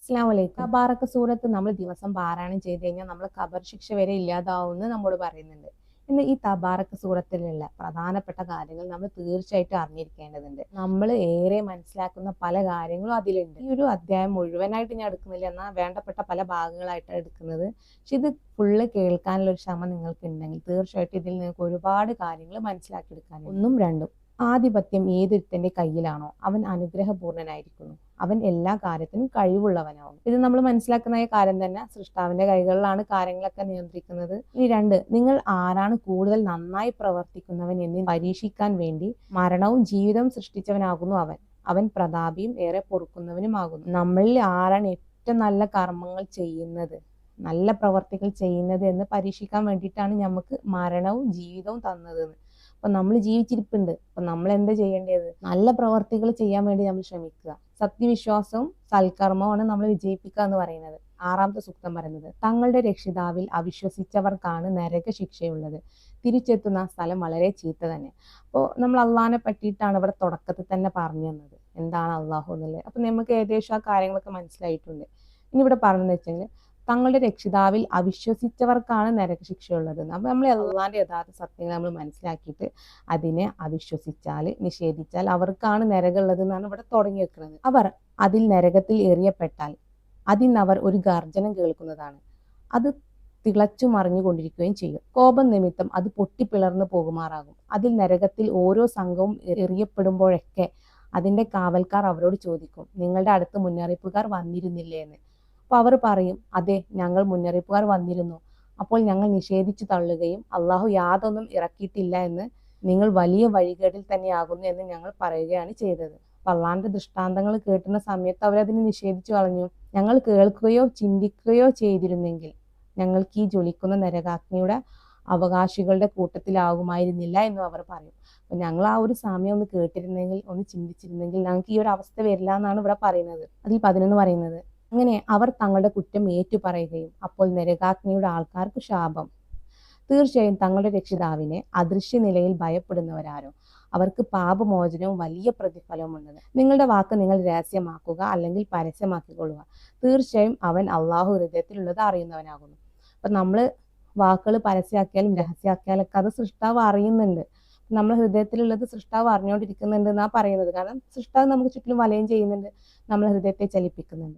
അസ്സലാമു അലൈക്കും. തബാറക സൂറത്ത് നമ്മൾ ദിവസം പാരായണം ചെയ്ത് കഴിഞ്ഞാൽ നമ്മൾ ഖബർ ശിക്ഷ വരെ ഇല്ലാതാവുമെന്ന് നമ്മോട് പറയുന്നുണ്ട്. ഇന്ന് ഈ തബാറക സൂറത്തിലുള്ള പ്രധാനപ്പെട്ട കാര്യങ്ങൾ നമ്മൾ തീർച്ചയായിട്ടും അറിഞ്ഞിരിക്കേണ്ടതുണ്ട്. നമ്മൾ ഏറെ മനസ്സിലാക്കുന്ന പല കാര്യങ്ങളും അതിലുണ്ട്. ഈ ഒരു അധ്യായം മുഴുവനായിട്ട് ഞാൻ എടുക്കുന്നില്ല, എന്നാൽ വേണ്ടപ്പെട്ട പല ഭാഗങ്ങളായിട്ടാണ് എടുക്കുന്നത്. പക്ഷെ ഇത് ഫുള്ള് കേൾക്കാനുള്ള ഒരു ക്ഷമ നിങ്ങൾക്ക് ഉണ്ടെങ്കിൽ തീർച്ചയായിട്ടും ഇതിൽ നിങ്ങൾക്ക് ഒരുപാട് കാര്യങ്ങൾ മനസ്സിലാക്കിയെടുക്കാനുണ്ട്. ഒന്നും രണ്ടും ആധിപത്യം ഏതൊരുത്തന്റെ കയ്യിലാണോ അവൻ അനുഗ്രഹപൂർണനായിരിക്കുന്നു. അവൻ എല്ലാ കാര്യത്തിനും കഴിവുള്ളവനാവും. ഇത് നമ്മൾ മനസ്സിലാക്കുന്ന കാര്യം തന്നെ, സൃഷ്ടാവിന്റെ കൈകളിലാണ് കാര്യങ്ങളൊക്കെ നിയന്ത്രിക്കുന്നത്. ഇനി രണ്ട്, നിങ്ങൾ ആരാണ് കൂടുതൽ നന്നായി പ്രവർത്തിക്കുന്നവൻ എന്ന് പരീക്ഷിക്കാൻ വേണ്ടി മരണവും ജീവിതവും സൃഷ്ടിച്ചവനാകുന്നു അവൻ. അവൻ പ്രതാപിയും ഏറെ പൊറുക്കുന്നവനുമാകുന്നു. നമ്മളിൽ ആരാണ് ഏറ്റവും നല്ല കർമ്മങ്ങൾ ചെയ്യുന്നത്, നല്ല പ്രവർത്തികൾ ചെയ്യുന്നത് എന്ന് പരീക്ഷിക്കാൻ വേണ്ടിയിട്ടാണ് നമുക്ക് മരണവും ജീവിതവും തന്നത്. അപ്പൊ നമ്മൾ ജീവിച്ചിരിപ്പുണ്ട്. അപ്പൊ നമ്മൾ എന്താ ചെയ്യേണ്ടത്? നല്ല പ്രവർത്തികൾ ചെയ്യാൻ വേണ്ടി നമ്മൾ ശ്രമിക്കുക. സത്യവിശ്വാസവും സൽക്കർമ്മവുമാണ് നമ്മൾ വിജയിപ്പിക്കുക എന്ന് പറയുന്നത്. ആറാമത്തെ സൂക്തം പറയുന്നത്, തങ്ങളുടെ രക്ഷിതാവിൽ അവിശ്വസിച്ചവർക്കാണ് നരക ശിക്ഷയുള്ളത്. തിരിച്ചെത്തുന്ന സ്ഥലം വളരെ ചീത്ത തന്നെ. അപ്പോൾ നമ്മൾ അള്ളാഹിനെ പറ്റിയിട്ടാണ് ഇവിടെ തുടക്കത്തിൽ തന്നെ പറഞ്ഞു തന്നത്, എന്താണ് അള്ളാഹു എന്നുള്ളത്. അപ്പൊ നമുക്ക് ഏകദേശം ആ കാര്യങ്ങളൊക്കെ മനസ്സിലായിട്ടുണ്ട്. ഇനി ഇവിടെ പറഞ്ഞെന്ന് വെച്ചാൽ, തങ്ങളുടെ രക്ഷിതാവിൽ അവിശ്വസിച്ചവർക്കാണ് നരകശിക്ഷയുള്ളത്. അപ്പൊ നമ്മൾ അള്ളാഹിന്റെ യഥാർത്ഥ സത്യങ്ങൾ നമ്മൾ മനസ്സിലാക്കിയിട്ട് അതിനെ അവിശ്വസിച്ചാൽ, നിഷേധിച്ചാൽ അവർക്കാണ് നരകമുള്ളത് എന്നാണ് ഇവിടെ തുടങ്ങി വെക്കുന്നത്. അവർ അതിൽ നരകത്തിൽ എറിയപ്പെട്ടാൽ അതിനവർ ഒരു ഗർജനം കേൾക്കുന്നതാണ്. അത് തിളച്ചു മറിഞ്ഞുകൊണ്ടിരിക്കുകയും ചെയ്യും. കോപം നിമിത്തം അത് പൊട്ടിപ്പിളർന്നു പോകുമാറാകും. അതിൽ നരകത്തിൽ ഓരോ സംഘവും എറിയപ്പെടുമ്പോഴൊക്കെ അതിന്റെ കാവൽക്കാർ അവരോട് ചോദിക്കും, നിങ്ങളുടെ അടുത്ത് മുന്നറിയിപ്പുകാർ വന്നിരുന്നില്ലേ എന്ന്. അപ്പൊ അവർ പറയും, അതെ, ഞങ്ങൾ മുന്നറിയിപ്പുകാർ വന്നിരുന്നു. അപ്പോൾ ഞങ്ങൾ നിഷേധിച്ചു തള്ളുകയും അള്ളാഹു യാതൊന്നും ഇറക്കിയിട്ടില്ല എന്ന്, നിങ്ങൾ വലിയ വഴികേടിൽ തന്നെയാകുന്നു എന്ന് ഞങ്ങൾ പറയുകയാണ് ചെയ്തത്. അപ്പൊ അള്ളാന്റെ ദൃഷ്ടാന്തങ്ങൾ കേട്ടുന്ന സമയത്ത് അവരതിനെ നിഷേധിച്ചു കളഞ്ഞു. ഞങ്ങൾ കേൾക്കുകയോ ചിന്തിക്കുകയോ ചെയ്തിരുന്നെങ്കിൽ ഞങ്ങൾക്ക് ഈ ജ്വലിക്കുന്ന നരകാഗ്നിയുടെ അവകാശികളുടെ കൂട്ടത്തിലാകുമായിരുന്നില്ല എന്നും അവർ പറയും. അപ്പൊ ഞങ്ങൾ ആ ഒരു സമയം ഒന്ന് കേട്ടിരുന്നെങ്കിൽ, ഒന്ന് ചിന്തിച്ചിരുന്നെങ്കിൽ ഞങ്ങൾക്ക് ഈ ഒരു അവസ്ഥ വരില്ല എന്നാണ് ഇവിടെ പറയുന്നത്. അതിൽ 11 പറയുന്നത്, അങ്ങനെ അവർ തങ്ങളുടെ കുറ്റം ഏറ്റുപറയുകയും അപ്പോൾ നരകാഗ്നിയുടെ ആൾക്കാർക്ക് ശാപം. തീർച്ചയായും തങ്ങളുടെ രക്ഷിതാവിനെ അദൃശ്യ നിലയിൽ ഭയപ്പെടുന്നവരാരോ അവർക്ക് പാപമോചനവും വലിയ പ്രതിഫലവും ഉള്ളത്. നിങ്ങളുടെ വാക്ക് നിങ്ങൾ രഹസ്യമാക്കുക അല്ലെങ്കിൽ പരസ്യമാക്കിക്കൊള്ളുക. തീർച്ചയായും അവൻ അള്ളാഹു ഹൃദയത്തിലുള്ളത് അറിയുന്നവനാകുന്നു. അപ്പൊ നമ്മൾ വാക്കുകൾ പരസ്യമാക്കിയാലും രഹസ്യമാക്കിയാലൊക്കെ അത് സൃഷ്ടാവ് അറിയുന്നുണ്ട്. നമ്മുടെ ഹൃദയത്തിലുള്ളത് സൃഷ്ടാവ് അറിഞ്ഞുകൊണ്ടിരിക്കുന്നുണ്ട് എന്നാ പറയുന്നത്. കാരണം സൃഷ്ടാവ് നമുക്ക് ചുറ്റിലും വലയം ചെയ്യുന്നുണ്ട്, നമ്മളെ ഹൃദയത്തെ ചലിപ്പിക്കുന്നുണ്ട്.